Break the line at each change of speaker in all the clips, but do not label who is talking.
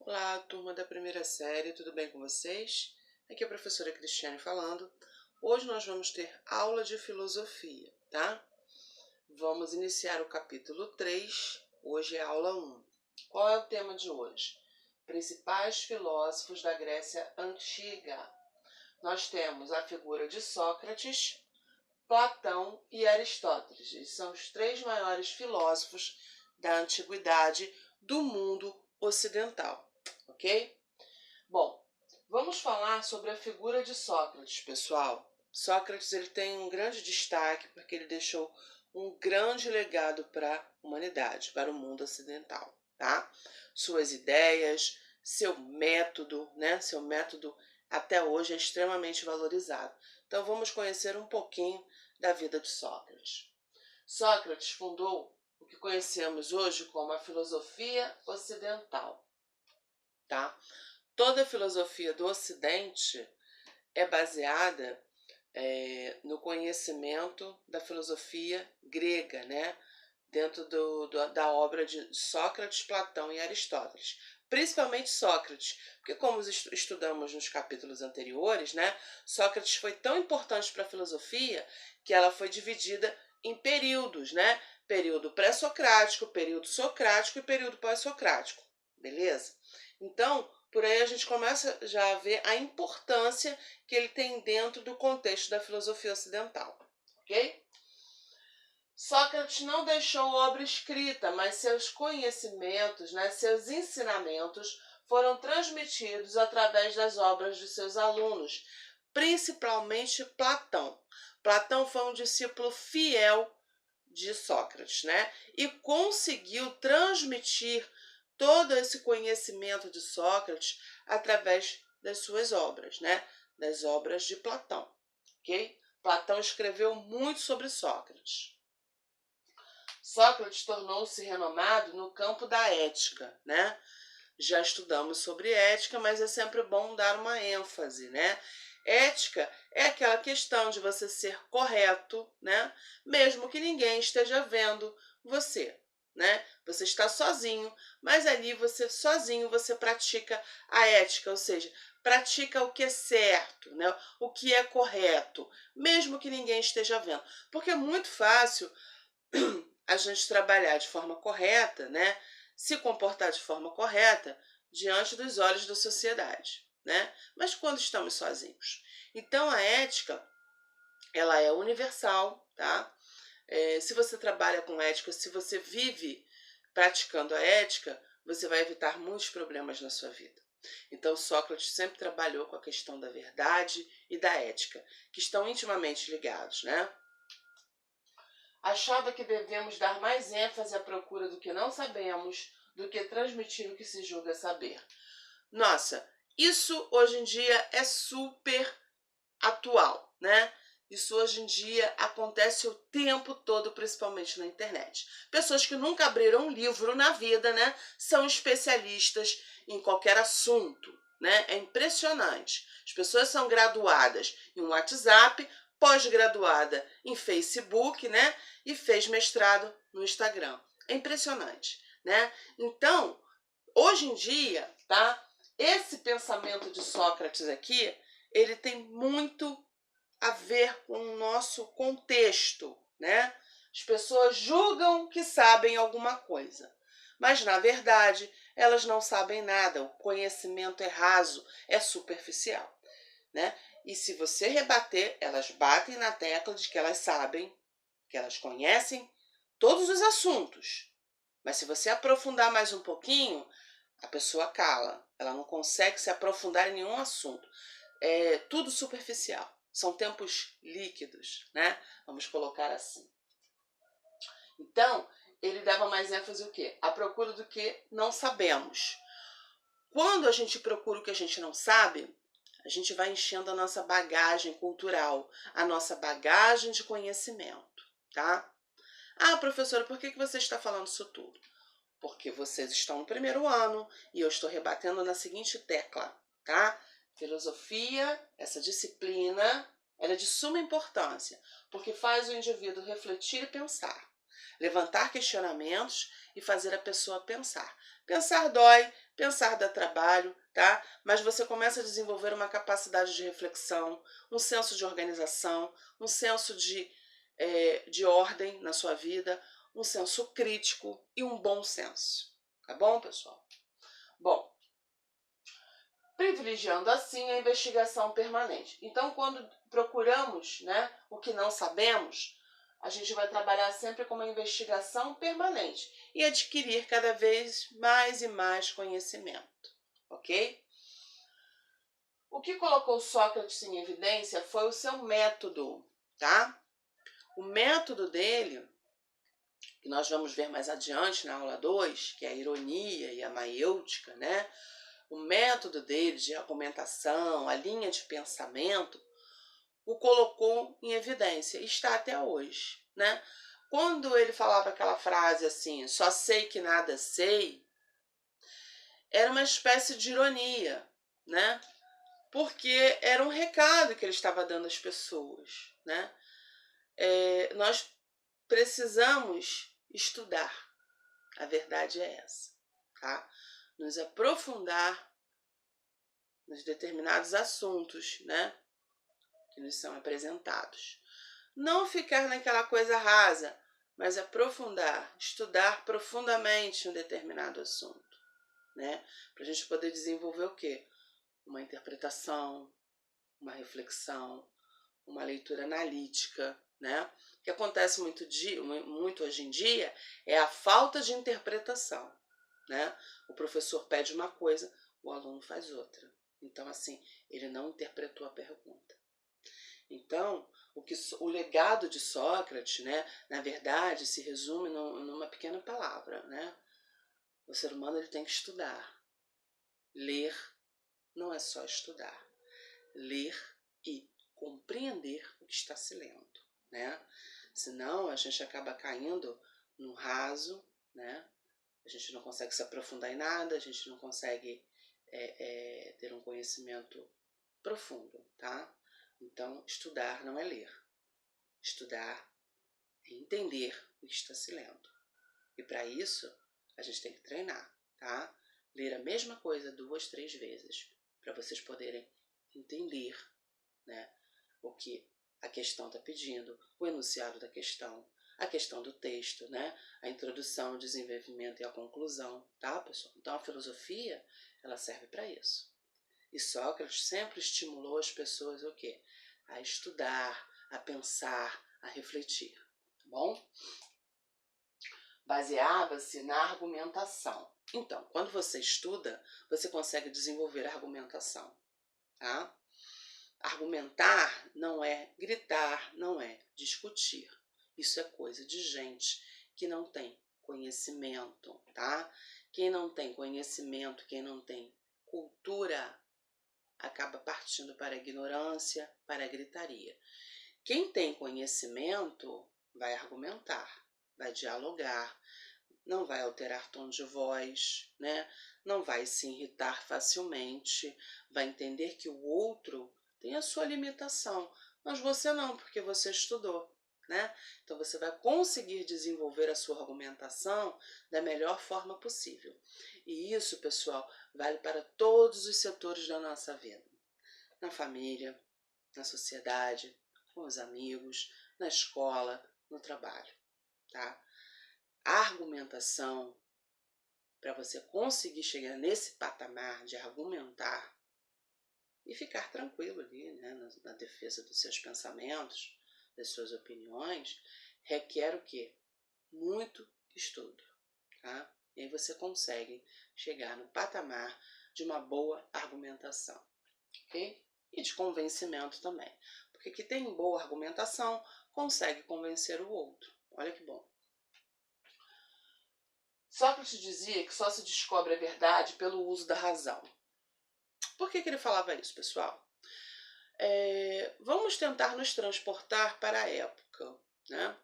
Olá, turma da primeira série, tudo bem com vocês? Aqui é a professora Cristiane falando. Hoje nós vamos ter aula de filosofia, tá? Vamos iniciar o capítulo 3, hoje é a aula 1. Qual é o tema de hoje? Principais filósofos da Grécia Antiga. Nós temos a figura de Sócrates, Platão e Aristóteles. Eles são os três maiores filósofos da antiguidade do mundo ocidental. Ok? Bom, vamos falar sobre a figura de Sócrates, pessoal. Sócrates ele tem um grande destaque porque ele deixou um grande legado para a humanidade, para o mundo ocidental, tá? Suas ideias, seu método, né? Seu método até hoje é extremamente valorizado. Então vamos conhecer um pouquinho da vida de Sócrates. Sócrates fundou o que conhecemos hoje como a filosofia ocidental. Tá? Toda a filosofia do Ocidente é baseada no conhecimento da filosofia grega, né? Dentro da obra de Sócrates, Platão e Aristóteles. Principalmente Sócrates, porque como estudamos nos capítulos anteriores, né? Sócrates foi tão importante para a filosofia que ela foi dividida em períodos, né? Período pré-socrático, período socrático e período pós-socrático. Beleza? Então, por aí a gente começa já a ver a importância que ele tem dentro do contexto da filosofia ocidental, ok? Sócrates não deixou obra escrita, mas seus conhecimentos, né, seus ensinamentos foram transmitidos através das obras de seus alunos, principalmente Platão. Platão foi um discípulo fiel de Sócrates, né? E conseguiu transmitir todo esse conhecimento de Sócrates através das suas obras, né? Das obras de Platão, ok? Platão escreveu muito sobre Sócrates. Sócrates tornou-se renomado no campo da ética, né? Já estudamos sobre ética, mas é sempre bom dar uma ênfase, né? Ética é aquela questão de você ser correto, né? Mesmo que ninguém esteja vendo você, né? Você está sozinho, mas ali sozinho você pratica a ética, ou seja, pratica o que é certo, né? O que é correto, mesmo que ninguém esteja vendo. Porque é muito fácil a gente trabalhar de forma correta, né? Se comportar de forma correta diante dos olhos da sociedade, né? Mas quando estamos sozinhos. Então a ética, ela é universal, tá? Se você trabalha com ética, se você vive praticando a ética, você vai evitar muitos problemas na sua vida. Então Sócrates sempre trabalhou com a questão da verdade e da ética, que estão intimamente ligados, né? Achava que devemos dar mais ênfase à procura do que não sabemos do que transmitir o que se julga saber. Nossa, isso hoje em dia é super atual, né? Isso hoje em dia acontece o tempo todo, principalmente na internet. Pessoas que nunca abriram um livro na vida, né? São especialistas em qualquer assunto, né? É impressionante. As pessoas são graduadas em WhatsApp, pós-graduada em Facebook, né? E fez mestrado no Instagram. É impressionante, né? Então, hoje em dia, tá? Esse pensamento de Sócrates aqui, ele tem muito a ver com o nosso contexto, né? As pessoas julgam que sabem alguma coisa, mas na verdade elas não sabem nada. O conhecimento é raso, é superficial, né? E se você rebater, elas batem na tecla de que elas sabem, que elas conhecem todos os assuntos. Mas se você aprofundar mais um pouquinho, a pessoa cala. Ela não consegue se aprofundar em nenhum assunto. É tudo superficial. São tempos líquidos, né? Vamos colocar assim. Então, ele dava mais ênfase o quê? A procura do que não sabemos. Quando a gente procura o que a gente não sabe, a gente vai enchendo a nossa bagagem cultural, a nossa bagagem de conhecimento, tá? Ah, professora, por que você está falando isso tudo? Porque vocês estão no primeiro ano e eu estou rebatendo na seguinte tecla, tá? Filosofia, essa disciplina, ela é de suma importância, porque faz o indivíduo refletir e pensar. levantar questionamentos e fazer a pessoa pensar. Pensar dói, pensar dá trabalho, tá? Mas você começa a desenvolver uma capacidade de reflexão, um senso de organização, um senso de ordem na sua vida, um senso crítico e um bom senso. Tá bom, pessoal? Bom, privilegiando assim a investigação permanente. Então, quando procuramos, né, o que não sabemos, a gente vai trabalhar sempre com uma investigação permanente e adquirir cada vez mais e mais conhecimento, ok? O que colocou Sócrates em evidência foi o seu método, tá? O método dele, que nós vamos ver mais adiante na aula 2, que é a ironia e a maiêutica, né? O método dele de argumentação, a linha de pensamento, o colocou em evidência e está até hoje, né? Quando ele falava aquela frase assim, só sei que nada sei, era uma espécie de ironia, né? Porque era um recado que ele estava dando às pessoas, né? Nós precisamos estudar, a verdade é essa, tá? Nos aprofundar nos determinados assuntos, né? Que nos são apresentados. Não ficar naquela coisa rasa, mas aprofundar, estudar profundamente um determinado assunto, né? Para a gente poder desenvolver o quê? Uma interpretação, uma reflexão, uma leitura analítica, né? O que acontece muito hoje em dia é a falta de interpretação, né? O professor pede uma coisa, o aluno faz outra. Então, assim, ele não interpretou a pergunta. Então, o legado de Sócrates, né, na verdade, se resume numa pequena palavra, né? O ser humano ele tem que estudar. Ler não é só estudar. Ler e compreender o que está se lendo, né? Senão a gente acaba caindo no raso, né? A gente não consegue se aprofundar em nada, a gente não consegue ter um conhecimento profundo, tá? Então, estudar não é ler. Estudar é entender o que está se lendo. E para isso, a gente tem que treinar, tá? Ler a mesma coisa 2, 3 vezes, para vocês poderem entender, né, o que a questão está pedindo, o enunciado da questão, a questão do texto, né, a introdução, o desenvolvimento e a conclusão, tá, pessoal? Então, a filosofia, ela serve para isso. E Sócrates sempre estimulou as pessoas o quê? A estudar, a pensar, a refletir, tá bom? Baseava-se na argumentação. Então, quando você estuda, você consegue desenvolver a argumentação, tá? Argumentar não é gritar, não é discutir. Isso é coisa de gente que não tem conhecimento, tá? Quem não tem conhecimento, quem não tem cultura, acaba partindo para a ignorância, para a gritaria. Quem tem conhecimento vai argumentar, vai dialogar, não vai alterar tom de voz, né? Não vai se irritar facilmente, vai entender que o outro tem a sua limitação, mas você não, porque você estudou, né? Então você vai conseguir desenvolver a sua argumentação da melhor forma possível. E isso, pessoal, vale para todos os setores da nossa vida. Na família, na sociedade, com os amigos, na escola, no trabalho, tá? A argumentação, para você conseguir chegar nesse patamar de argumentar e ficar tranquilo ali, né, na defesa dos seus pensamentos, das suas opiniões, requer o quê? Muito estudo, tá? E aí você consegue chegar no patamar de uma boa argumentação, ok? E de convencimento também. Porque quem tem boa argumentação consegue convencer o outro. Olha que bom. Sócrates dizia que só se descobre a verdade pelo uso da razão. Por que ele falava isso, pessoal? Vamos tentar nos transportar para a época, né?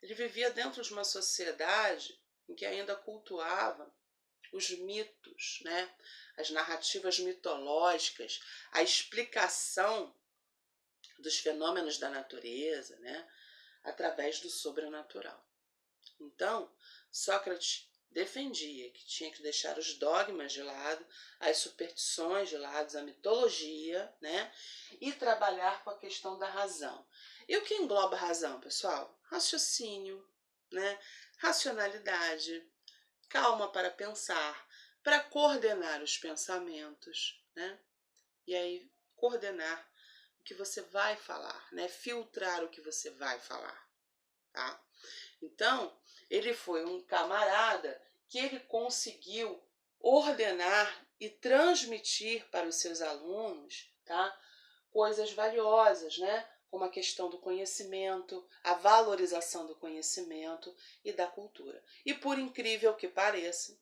Ele vivia dentro de uma sociedade em que ainda cultuava os mitos, né? As narrativas mitológicas, a explicação dos fenômenos da natureza, né? Através do sobrenatural. Então, Sócrates defendia que tinha que deixar os dogmas de lado, as superstições de lado, a mitologia, né? E trabalhar com a questão da razão. E o que engloba a razão, pessoal? Raciocínio, né? Racionalidade, calma para pensar, para coordenar os pensamentos, né? E aí coordenar o que você vai falar, né? Filtrar o que você vai falar, tá? Então, ele foi um camarada que ele conseguiu ordenar e transmitir para os seus alunos, tá? Coisas valiosas, né? Como a questão do conhecimento, a valorização do conhecimento e da cultura. E por incrível que pareça,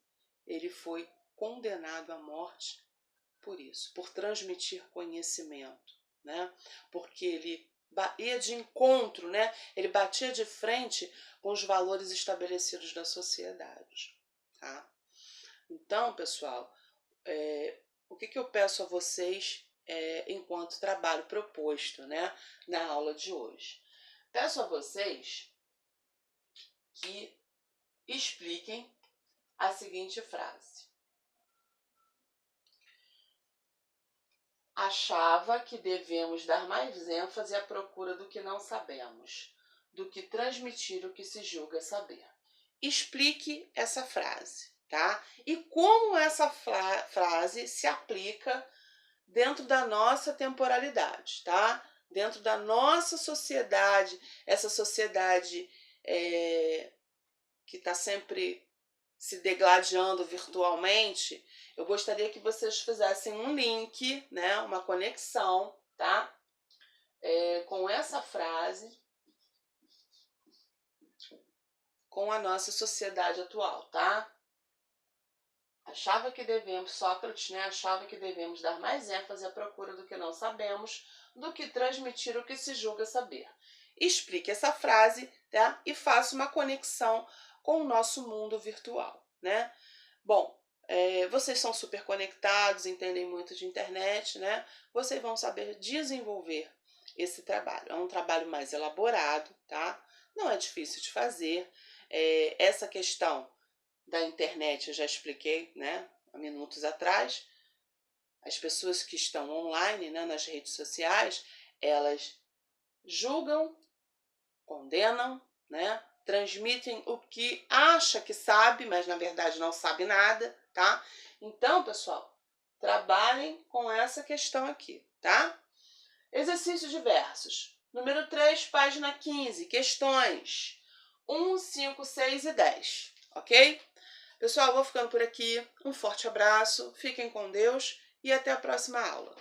ele foi condenado à morte por isso, por transmitir conhecimento, né? Porque ele ia de encontro, né? Ele batia de frente com os valores estabelecidos da sociedade, tá? Então, pessoal, o que eu peço a vocês enquanto trabalho proposto, né, na aula de hoje? Peço a vocês que expliquem a seguinte frase. Achava que devemos dar mais ênfase à procura do que não sabemos, do que transmitir o que se julga saber. Explique essa frase, tá? E como essa frase se aplica dentro da nossa temporalidade, tá? Dentro da nossa sociedade, essa sociedade que está sempre se degladiando virtualmente, eu gostaria que vocês fizessem um link, né, uma conexão, tá? Com essa frase, com a nossa sociedade atual, tá? Sócrates, né, achava que devemos dar mais ênfase à procura do que não sabemos, do que transmitir o que se julga saber. Explique essa frase, tá? E faça uma conexão com o nosso mundo virtual, né? Bom, vocês são super conectados, entendem muito de internet, né? Vocês vão saber desenvolver esse trabalho. É um trabalho mais elaborado, tá? Não é difícil de fazer. Essa questão da internet eu já expliquei, né? Há minutos atrás. As pessoas que estão online, né, nas redes sociais, elas julgam, condenam, né? Transmitem o que acha que sabe, mas na verdade não sabe nada, tá? Então, pessoal, trabalhem com essa questão aqui, tá? Exercícios diversos. Número 3, página 15, questões 1, 5, 6 e 10, ok? Pessoal, vou ficando por aqui. Um forte abraço, fiquem com Deus e até a próxima aula.